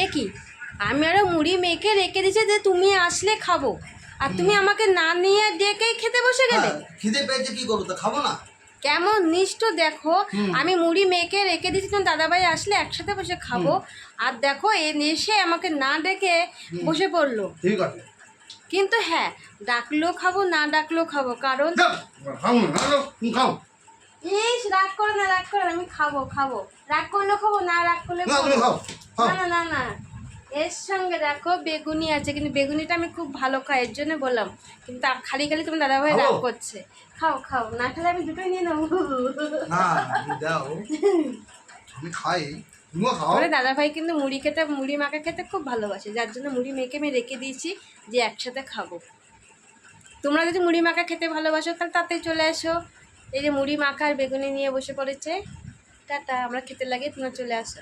এ কি, আমি আরও মুড়ি মেখে রেখে দিয়েছি যে তুমি আসলে খাবো, আর তুমি আমাকে না নিয়ে ডেকেই খেতে বসে গেলে। খিদে পেয়েছে কি করবো, তো খাবো না? কেমন নিষ্ঠ দেখো, আমি মুড়ি মেখে রেখে দিয়েছি, তোমার দাদাভাই আসলে একসাথে বসে খাবো, আর দেখো এসে আমাকে না ডেকে বসে পড়লো। ঠিক আছে, কিন্তু হ্যাঁ, ডাকলেও খাবো না ডাকলেও খাবো, কারণ খাও। ইস, রাগ করো না, রাগ করো না, আমি খাবো খাবো, রাগ করলেও খাবো, না রাগ করলে না তুমি খাও। না না না না। এর সঙ্গে দেখো বেগুনি আছে, কিন্তু বেগুনিটা আমি খুব ভালো খাই, এর জন্য বললাম। কিন্তু খালি খালি তুমি দাদাভাই রাগ করছে। খাও খাও, না খেলে আমি দুটোই নিয়ে নেবো। না দাও, আমি খাই, তুমিও খাও। বলে দাদাভাই কিন্তু মুড়ি মাখা খেতে খুব ভালোবাসে, যার জন্য মুড়ি মেখে আমি রেখে দিয়েছি যে একসাথে খাবো। তোমরা যদি মুড়ি মাখা খেতে ভালোবাসো তাহলে তাড়াতাড়ি চলে এসো। এই যে মুড়ি মাখা আর বেগুনি নিয়ে বসে পড়েছে, টাটা, আমরা খেতে লাগে, তোমরা চলে আসো।